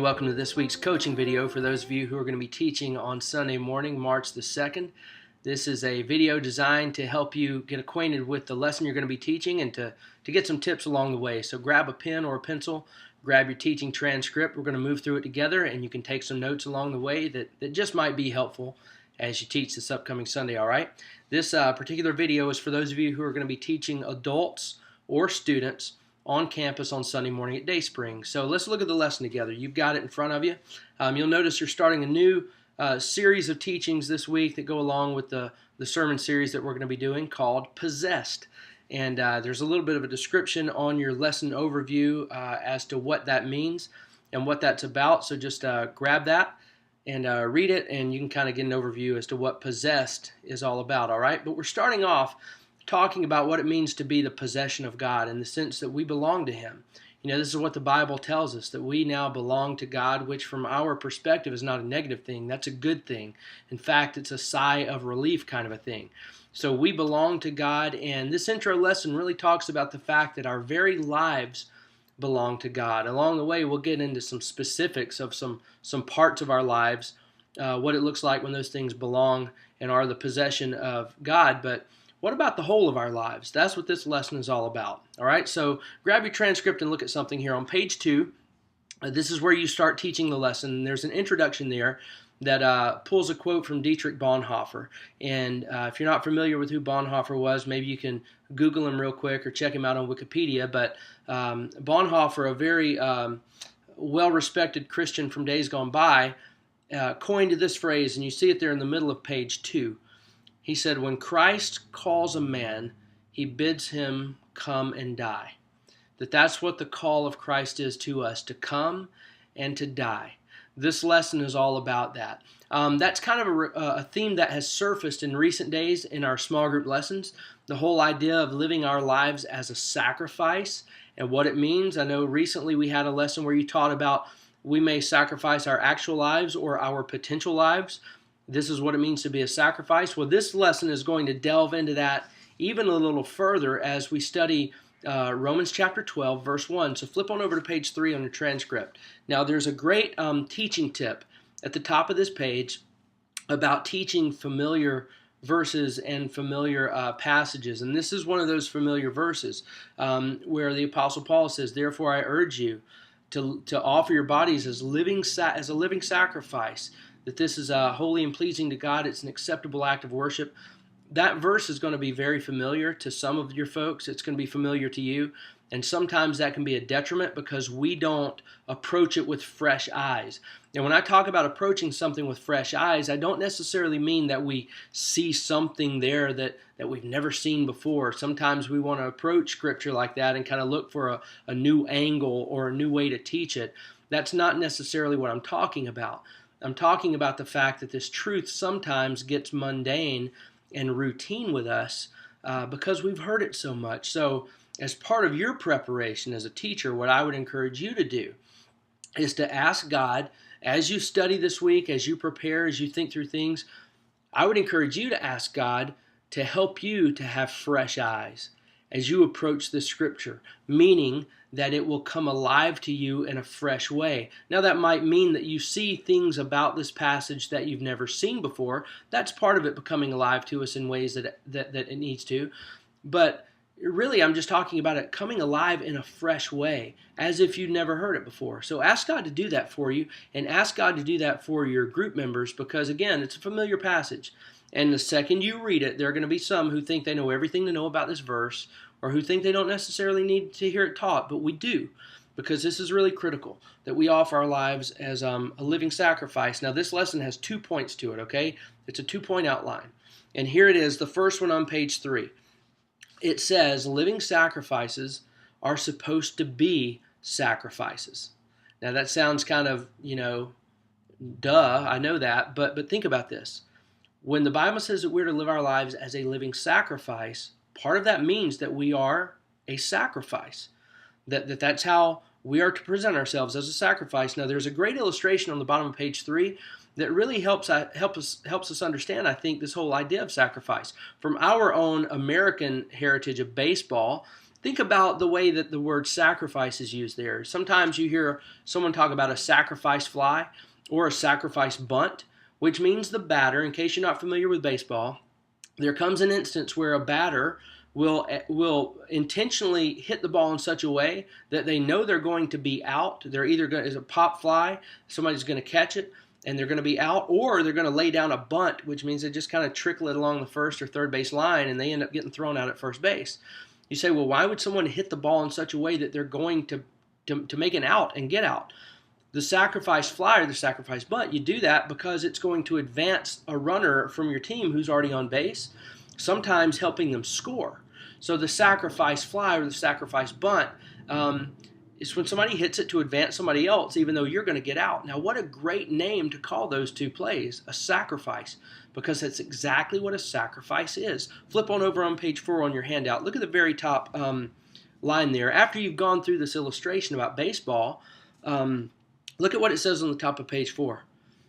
and welcome to this week's coaching video for those of you who are going to be teaching on Sunday morning, March the 2nd. This is a video designed to help you get acquainted with the lesson you're going to be teaching and to get some tips along the way. So grab a pen or a pencil, grab your teaching transcript. We're going to move through it together and you can take some notes along the way that just might be helpful as you teach this upcoming Sunday, all right? This particular video is for those of you who are going to be teaching adults or students on campus on Sunday morning at Dayspring. So let's look at the lesson together. You've got it in front of you. You'll notice you're starting a new series of teachings this week that go along with the sermon series that we're going to be doing called Possessed. And there's a little bit of a description on your lesson overview as to what that means and what that's about. So just grab that and read it, and you can kind of get an overview as to what Possessed is all about, all right? But we're starting off talking about what it means to be the possession of God in the sense that we belong to Him. You know, this is what the Bible tells us, that we now belong to God, which from our perspective is not a negative thing. That's a good thing. In fact, it's a sigh of relief kind of a thing. So we belong to God, and this intro lesson really talks about the fact that our very lives belong to God. Along the way, we'll get into some specifics of some parts of our lives, what it looks like when those things belong and are the possession of God. But what about the whole of our lives? That's what this lesson is all about. All right, so grab your transcript and look at something here on page 2. This is where you start teaching the lesson. There's an introduction there that pulls a quote from Dietrich Bonhoeffer. And if you're not familiar with who Bonhoeffer was, maybe you can Google him real quick or check him out on Wikipedia. But Bonhoeffer, a very well-respected Christian from days gone by, coined this phrase, and you see it there in the middle of page 2. He said, when Christ calls a man, he bids him come and die. That's what the call of Christ is to us, to come and to die. This lesson is all about that. That's kind of a theme that has surfaced in recent days in our small group lessons, the whole idea of living our lives as a sacrifice and what it means. I know recently we had a lesson where you taught about we may sacrifice our actual lives or our potential lives. This is what it means to be a sacrifice. Well, this lesson is going to delve into that even a little further as we study Romans chapter 12, verse 1. So flip on over to page 3 on your transcript. Now, there's a great teaching tip at the top of this page about teaching familiar verses and familiar passages. And this is one of those familiar verses where the Apostle Paul says, therefore I urge you to offer your bodies as a living sacrifice, that this is holy and pleasing to God. It's an acceptable act of worship. That verse is going to be very familiar to some of your folks. It's going to be familiar to you. And sometimes that can be a detriment because we don't approach it with fresh eyes. And when I talk about approaching something with fresh eyes, I don't necessarily mean that we see something there that we've never seen before. Sometimes we want to approach Scripture like that and kind of look for a new angle or a new way to teach it. That's not necessarily what I'm talking about. I'm talking about the fact that this truth sometimes gets mundane and routine with us because we've heard it so much. So as part of your preparation as a teacher, what I would encourage you to do is to ask God, as you study this week, as you prepare, as you think through things, I would encourage you to ask God to help you to have fresh eyes as you approach the Scripture, meaning that it will come alive to you in a fresh way. Now that might mean that you see things about this passage that you've never seen before. That's part of it becoming alive to us in ways that it needs to. But really, I'm just talking about it coming alive in a fresh way, as if you'd never heard it before. So ask God to do that for you, and ask God to do that for your group members, because again, it's a familiar passage. And the second you read it, there are going to be some who think they know everything to know about this verse, or who think they don't necessarily need to hear it taught, but we do, because this is really critical, that we offer our lives as a living sacrifice. Now, this lesson has 2 points to it, okay? It's a 2-point outline. And here it is, the first one on page 3. It says, living sacrifices are supposed to be sacrifices. Now, that sounds kind of, duh, I know that, but think about this. When the Bible says that we're to live our lives as a living sacrifice, part of that means that we are a sacrifice, that's how we are to present ourselves, as a sacrifice. Now, there's a great illustration on the bottom of page 3 that really helps us understand, I think, this whole idea of sacrifice. From our own American heritage of baseball, Think about the way that the word sacrifice is used there. Sometimes you hear someone talk about a sacrifice fly or a sacrifice bunt, which means the batter, in case you're not familiar with baseball, there comes an instance where a batter will intentionally hit the ball in such a way that they know they're going to be out. They're either going to, as a pop fly, somebody's going to catch it and they're going to be out, or they're going to lay down a bunt, which means they just kind of trickle it along the first or third base line and they end up getting thrown out at first base. You say, well, why would someone hit the ball in such a way that they're going to make an out and get out? The sacrifice fly or the sacrifice bunt, you do that because it's going to advance a runner from your team who's already on base, sometimes helping them score. So the sacrifice fly or the sacrifice bunt is when somebody hits it to advance somebody else, even though you're going to get out. Now, what a great name to call those two plays, a sacrifice, because that's exactly what a sacrifice is. Flip on over on page 4 on your handout. Look at the very top line there. After you've gone through this illustration about baseball, look at what it says on the top of page 4.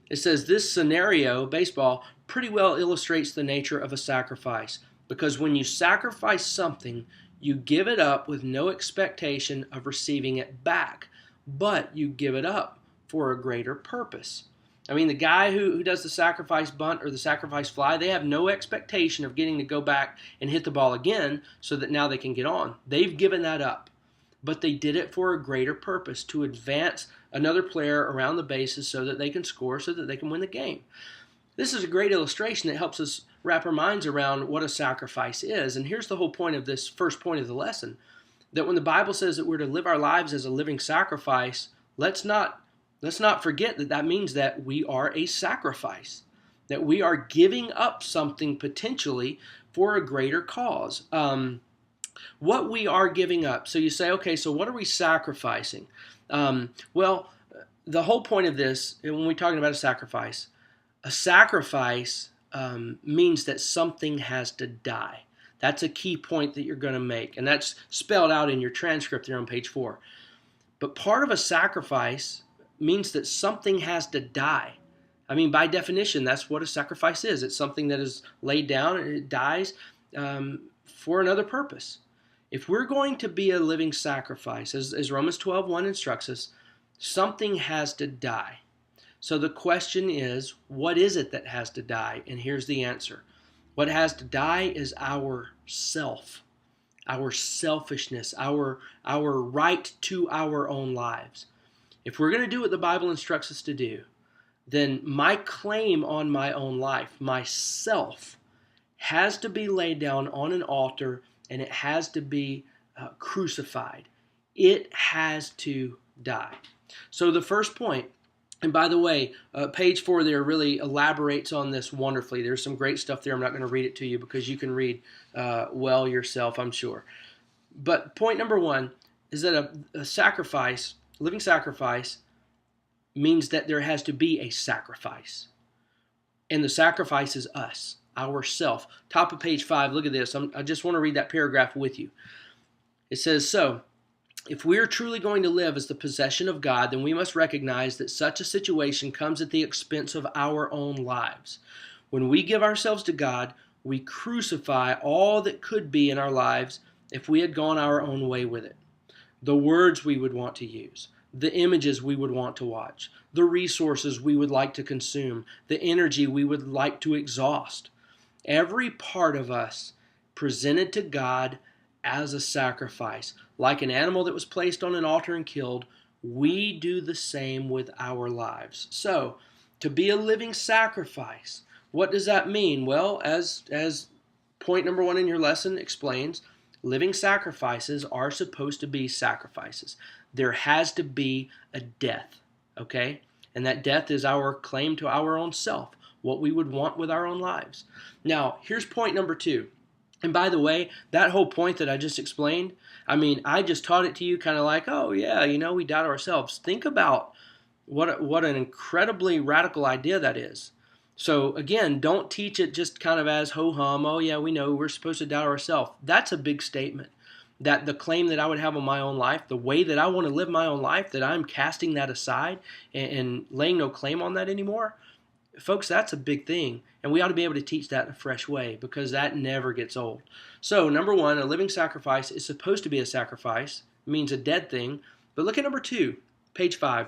It says this scenario, baseball, pretty well illustrates the nature of a sacrifice, because when you sacrifice something, you give it up with no expectation of receiving it back, but you give it up for a greater purpose. I mean, the guy who does the sacrifice bunt or the sacrifice fly, they have no expectation of getting to go back and hit the ball again so that now they can get on. They've given that up, but they did it for a greater purpose, to advance another player around the bases so that they can score, so that they can win the game. This is a great illustration that helps us wrap our minds around what a sacrifice is. And here's the whole point of this first point of the lesson, that when the Bible says that we're to live our lives as a living sacrifice, let's not forget that that means that we are a sacrifice, that we are giving up something potentially for a greater cause. What we are giving up. So you say, okay, so what are we sacrificing? Well, the whole point of this, when we're talking about a sacrifice means that something has to die. That's a key point that you're going to make, and that's spelled out in your transcript there on page 4. But part of a sacrifice means that something has to die. I mean, by definition, that's what a sacrifice is. It's something that is laid down and it dies for another purpose. If we're going to be a living sacrifice, as Romans 12:1 instructs us, something has to die. So the question is, what is it that has to die? And here's the answer. What has to die is our self, our selfishness, our right to our own lives. If we're going to do what the Bible instructs us to do, then my claim on my own life, myself, has to be laid down on an altar, and it has to be crucified. It has to die. So the first point, and by the way, page 4 there really elaborates on this wonderfully. There's some great stuff there. I'm not going to read it to you because you can read well yourself, I'm sure. But point number 1 is that a sacrifice, living sacrifice, means that there has to be a sacrifice. And the sacrifice is us, ourself. Top of page 5, look at this. I just want to read that paragraph with you. It says, so, if we're truly going to live as the possession of God, then we must recognize that such a situation comes at the expense of our own lives. When we give ourselves to God, we crucify all that could be in our lives if we had gone our own way with it. The words we would want to use, the images we would want to watch, the resources we would like to consume, the energy we would like to exhaust. Every part of us presented to God as a sacrifice. Like an animal that was placed on an altar and killed, we do the same with our lives. So, to be a living sacrifice, what does that mean? Well, as point number 1 in your lesson explains, living sacrifices are supposed to be sacrifices. There has to be a death, okay? And that death is our claim to our own self, what we would want with our own lives. Now, here's point number 2. And by the way, that whole point that I just explained, I mean, I just taught it to you kind of like, oh yeah, we die to ourselves. Think about what an incredibly radical idea that is. So again, don't teach it just kind of as ho-hum, oh yeah, we know we're supposed to die to ourselves. That's a big statement. That the claim that I would have on my own life, the way that I want to live my own life, that I'm casting that aside and laying no claim on that anymore, Folks, that's a big thing, and we ought to be able to teach that in a fresh way because that never gets old. So, number one, a living sacrifice is supposed to be a sacrifice. It means a dead thing. But look at number two, page 5.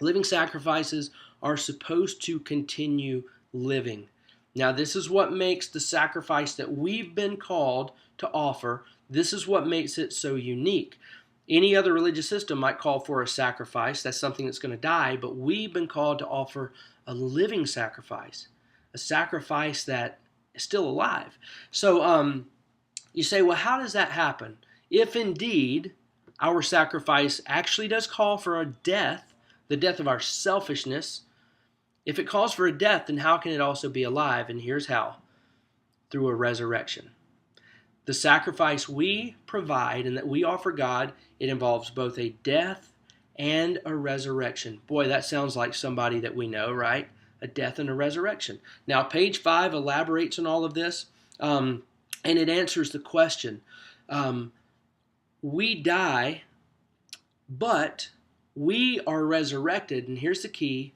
Living sacrifices are supposed to continue living. Now, this is what makes the sacrifice that we've been called to offer, this is what makes it so unique. Any other religious system might call for a sacrifice. That's something that's going to die, but we've been called to offer a living sacrifice, a sacrifice that is still alive. So you say, well, how does that happen? If indeed our sacrifice actually does call for a death, the death of our selfishness, if it calls for a death, then how can it also be alive? And here's how: through a resurrection. The sacrifice we provide and that we offer God, it involves both a death and a resurrection. Boy, that sounds like somebody that we know, right? A death and a resurrection. Now, page 5 elaborates on all of this, and it answers the question. We die, but we are resurrected, and here's the key: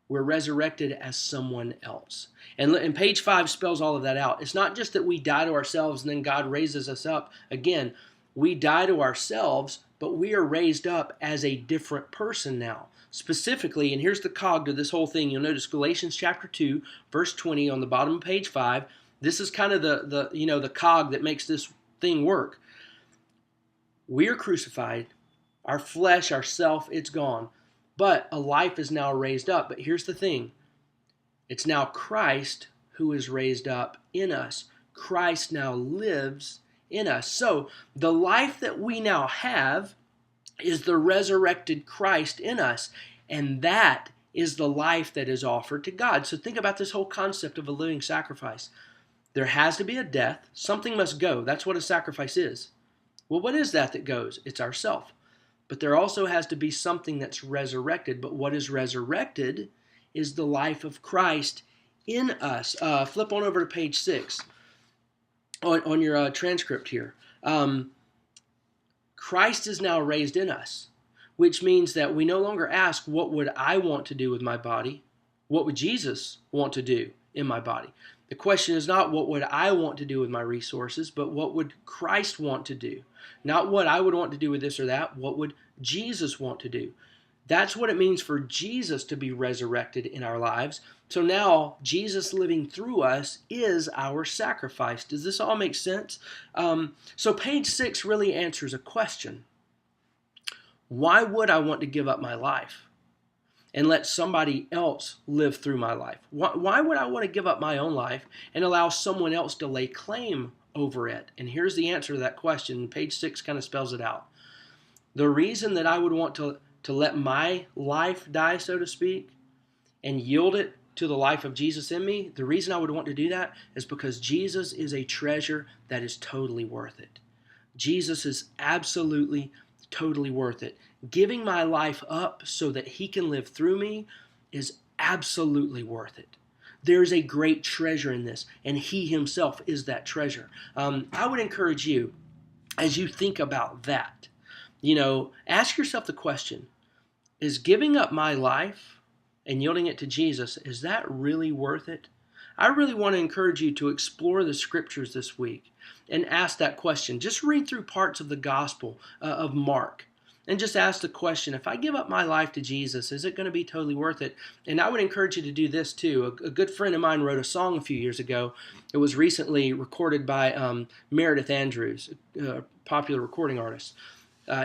we're resurrected as someone else. And page 5 spells all of that out. It's not just that we die to ourselves and then God raises us up. Again, we die to ourselves, but we are raised up as a different person now. Specifically, and here's the cog to this whole thing. You'll notice Galatians chapter 2, verse 20 on the bottom of page 5. This is kind of the cog that makes this thing work. We are crucified. Our flesh, our self, it's gone. But a life is now raised up. But here's the thing. It's now Christ who is raised up in us. Christ now lives in us. So the life that we now have is the resurrected Christ in us. And that is the life that is offered to God. So think about this whole concept of a living sacrifice. There has to be a death. Something must go. That's what a sacrifice is. Well, what is that goes? It's ourself. But there also has to be something that's resurrected. But what is resurrected is the life of Christ in us. Flip on over to page 6 on your transcript here. Christ is now raised in us, which means that we no longer ask, what would I want to do with my body? What would Jesus want to do in my body? The question is not what would I want to do with my resources, but what would Christ want to do? Not what I would want to do with this or that. What would Jesus want to do? That's what it means for Jesus to be resurrected in our lives. So now Jesus living through us is our sacrifice. Does this all make sense? So page 6 really answers a question. Why would I want to give up my life and let somebody else live through my life? Why would I want to give up my own life and allow someone else to lay claim over it? And here's the answer to that question. Page 6 kind of spells it out. The reason that I would want to let my life die, so to speak, and yield it to the life of Jesus in me, the reason I would want to do that is because Jesus is a treasure that is totally worth it. Jesus is absolutely, totally worth it. Giving my life up so that he can live through me is absolutely worth it. There's a great treasure in this, and he himself is that treasure. I would encourage you, as you think about that, ask yourself the question, is giving up my life and yielding it to Jesus, is that really worth it? I really want to encourage you to explore the scriptures this week and ask that question. Just read through parts of the gospel of Mark and just ask the question, if I give up my life to Jesus, is it going to be totally worth it? And I would encourage you to do this too. A good friend of mine wrote a song a few years ago. It was recently recorded by Meredith Andrews, a popular recording artist.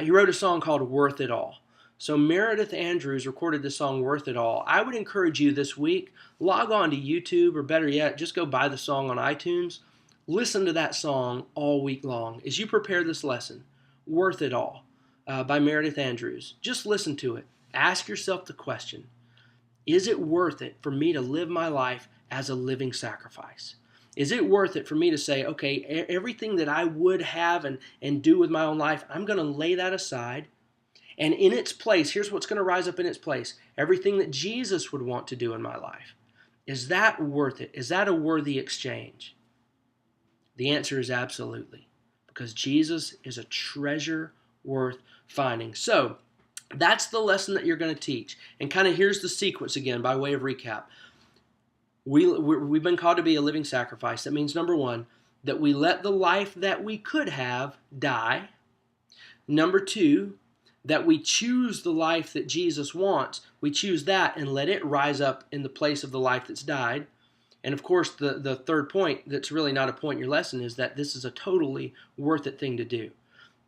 He wrote a song called Worth It All. So Meredith Andrews recorded the song Worth It All. I would encourage you this week, log on to YouTube, or better yet, just go buy the song on iTunes. Listen to that song all week long as you prepare this lesson, Worth It All, by Meredith Andrews. Just listen to it. Ask yourself the question, is it worth it for me to live my life as a living sacrifice? Is it worth it for me to say, okay, everything that I would have and do with my own life, I'm going to lay that aside. And in its place, here's what's going to rise up in its place. Everything that Jesus would want to do in my life. Is that worth it? Is that a worthy exchange? The answer is absolutely. Because Jesus is a treasure worth finding. So, that's the lesson that you're going to teach. And kind of here's the sequence again by way of recap. We've been called to be a living sacrifice. That means, number one, that we let the life that we could have die. Number two, that we choose the life that Jesus wants. We choose that and let it rise up in the place of the life that's died. And of course, the third point that's really not a point in your lesson is that this is a totally worth it thing to do.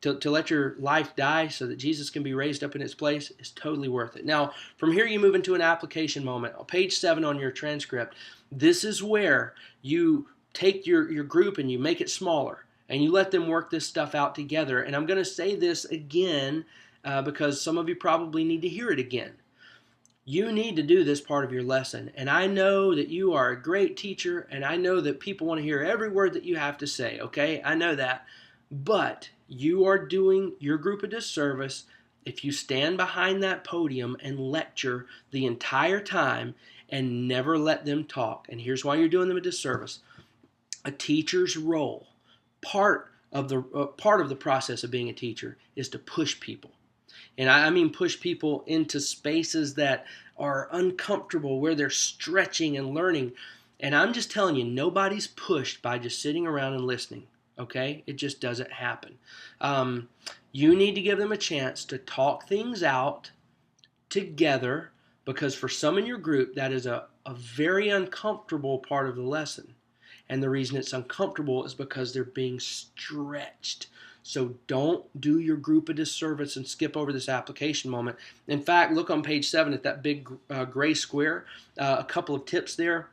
To let your life die so that Jesus can be raised up in its place is totally worth it. Now, from here you move into an application moment. On page 7 on your transcript, this is where you take your group and you make it smaller and you let them work this stuff out together. And I'm going to say this again because some of you probably need to hear it again. You need to do this part of your lesson. And I know that you are a great teacher, and I know that people want to hear every word that you have to say, okay? I know that. But you are doing your group a disservice if you stand behind that podium and lecture the entire time and never let them talk. And here's why you're doing them a disservice. A teacher's role, part of the process of being a teacher, is to push people. And I mean push people into spaces that are uncomfortable, where they're stretching and learning. And I'm just telling you, nobody's pushed by just sitting around and listening. Okay? It just doesn't happen. You need to give them a chance to talk things out together, because for some in your group, that is a very uncomfortable part of the lesson. And the reason it's uncomfortable is because they're being stretched. So don't do your group a disservice and skip over this application moment. In fact, look on page 7 at that big gray square. A couple of tips there.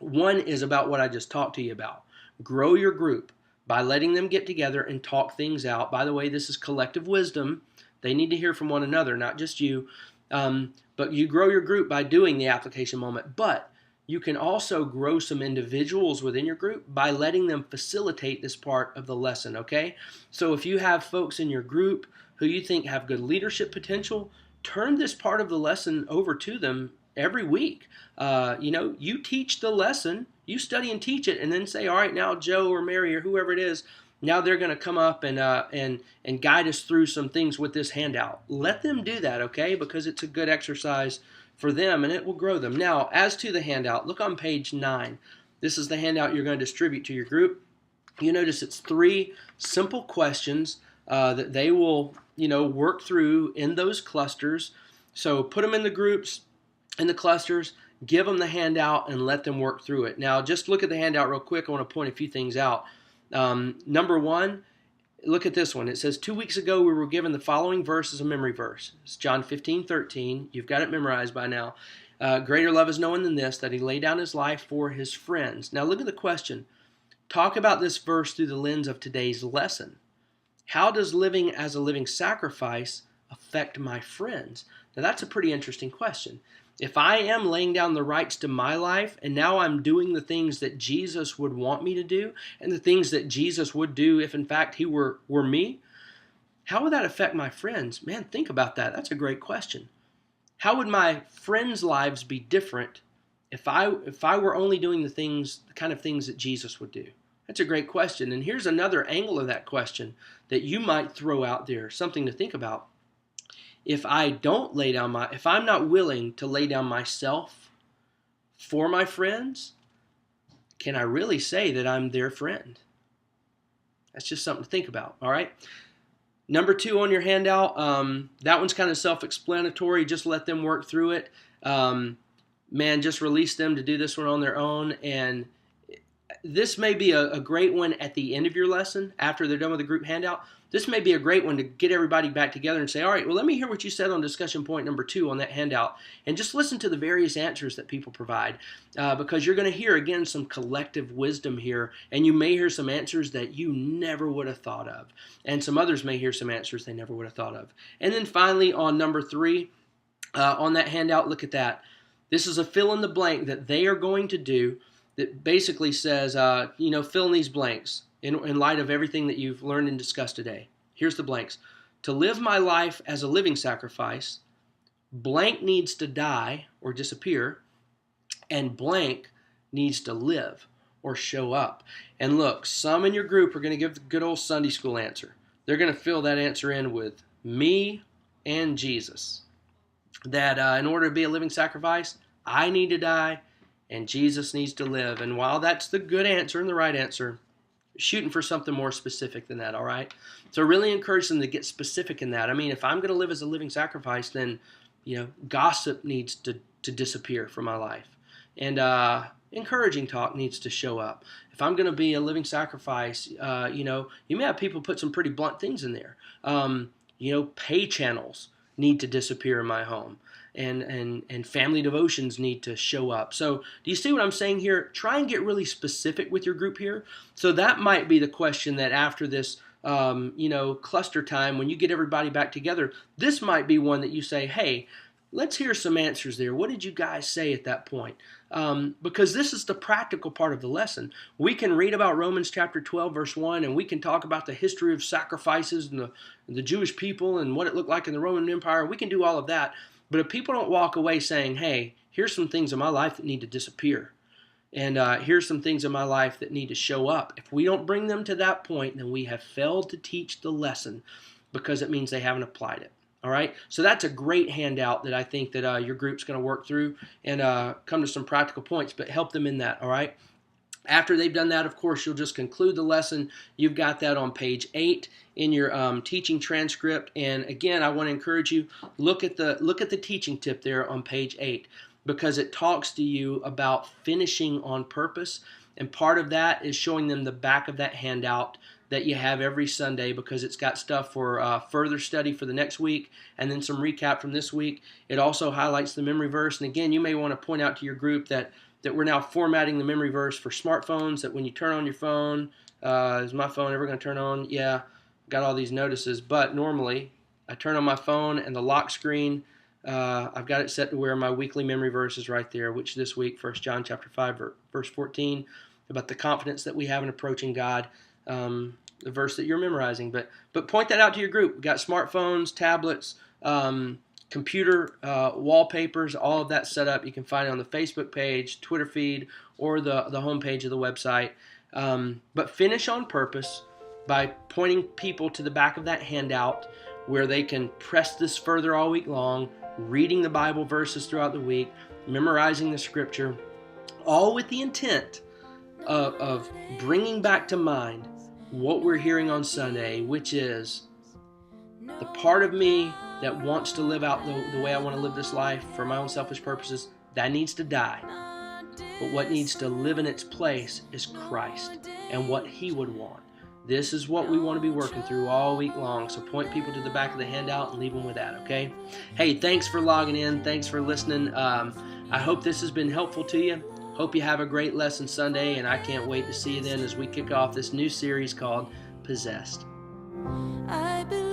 One is about what I just talked to you about. Grow your group by letting them get together and talk things out. By the way, this is collective wisdom. They need to hear from one another, not just you. But you grow your group by doing the application moment. But you can also grow some individuals within your group by letting them facilitate this part of the lesson, okay? So if you have folks in your group who you think have good leadership potential, turn this part of the lesson over to them every week. You teach the lesson, you study and teach it, and then say, all right, now Joe or Mary or whoever it is, now they're going to come up and guide us through some things with this handout. Let them do that, okay? Because it's a good exercise for them, and it will grow them. Now, as to the handout, look on page 9. This is the handout you're going to distribute to your group. You notice it's 3 simple questions that they will, work through in those clusters. So put them in the groups, in the clusters, give them the handout, and let them work through it. Now, just look at the handout real quick. I want to point a few things out. Number 1, look at this one. It says, 2 weeks ago we were given the following verse as a memory verse. It's John 15:13. You've got it memorized by now. Greater love is no one than this, that he laid down his life for his friends. Now look at the question. Talk about this verse through the lens of today's lesson. How does living as a living sacrifice affect my friends? Now that's a pretty interesting question. If I am laying down the rights to my life and now I'm doing the things that Jesus would want me to do and the things that Jesus would do if in fact he were me, how would that affect my friends? Man, think about that. That's a great question. How would my friends' lives be different if I were only doing the kind of things that Jesus would do? That's a great question. And here's another angle of that question that you might throw out there, something to think about. If I'm not willing to lay down myself for my friends, can I really say that I'm their friend? That's just something to think about, all right? Number 2 on your handout, that one's kind of self-explanatory. Just let them work through it. Just release them to do this one on their own. And this may be a great one at the end of your lesson after they're done with the group handout. This may be a great one to get everybody back together and say, all right, well, let me hear what you said on discussion point number 2 on that handout, and just listen to the various answers that people provide, because you're going to hear, again, some collective wisdom here, and you may hear some answers that you never would have thought of, and some others may hear some answers they never would have thought of. And then finally, on number 3, on that handout, look at that. This is a fill in the blank that they are going to do that basically says, fill in these blanks. In light of everything that you've learned and discussed today. Here's the blanks. To live my life as a living sacrifice, blank needs to die or disappear, and blank needs to live or show up. And look, some in your group are going to give the good old Sunday school answer. They're going to fill that answer in with me and Jesus. That in order to be a living sacrifice, I need to die and Jesus needs to live. And while that's the good answer and the right answer, shooting for something more specific than that, all right? So really encourage them to get specific in that. I mean, if I'm going to live as a living sacrifice, then, gossip needs to disappear from my life. And encouraging talk needs to show up. If I'm going to be a living sacrifice, you may have people put some pretty blunt things in there. Pay channels need to disappear in my home. And family devotions need to show up. So do you see what I'm saying here? Try and get really specific with your group here. So that might be the question that after this, cluster time, when you get everybody back together, this might be one that you say, hey, let's hear some answers there. What did you guys say at that point? Because this is the practical part of the lesson. We can read about Romans chapter 12, verse 1, and we can talk about the history of sacrifices and the Jewish people and what it looked like in the Roman Empire. We can do all of that. But if people don't walk away saying, hey, here's some things in my life that need to disappear, and here's some things in my life that need to show up, if we don't bring them to that point, then we have failed to teach the lesson, because it means they haven't applied it. All right, so that's a great handout that I think that your group's going to work through and come to some practical points, but help them in that, all right? After they've done that, of course, you'll just conclude the lesson. You've got that on page 8 in your teaching transcript. And again, I want to encourage you, look at the teaching tip there on page 8, because it talks to you about finishing on purpose. And part of that is showing them the back of that handout that you have every Sunday, because it's got stuff for further study for the next week and then some recap from this week. It also highlights the memory verse. And again, you may want to point out to your group that we're now formatting the memory verse for smartphones, that when you turn on your phone, is my phone ever going to turn on? Yeah, got all these notices, but normally I turn on my phone and the lock screen, I've got it set to where my weekly memory verse is right there, which this week, 1 John chapter 5, verse 14, about the confidence that we have in approaching God, the verse that you're memorizing. But point that out to your group. We've got smartphones, tablets, computer wallpapers, all of that set up. You can find it on the Facebook page, Twitter feed, or the homepage of the website. But finish on purpose by pointing people to the back of that handout where they can press this further all week long, reading the Bible verses throughout the week, memorizing the scripture, all with the intent of bringing back to mind what we're hearing on Sunday, which is the part of me that wants to live out the way I want to live this life for my own selfish purposes, that needs to die. But what needs to live in its place is Christ and what He would want. This is what we want to be working through all week long. So point people to the back of the handout and leave them with that, okay? Hey, thanks for logging in. Thanks for listening. I hope this has been helpful to you. Hope you have a great lesson Sunday, and I can't wait to see you then as we kick off this new series called Possessed. I believe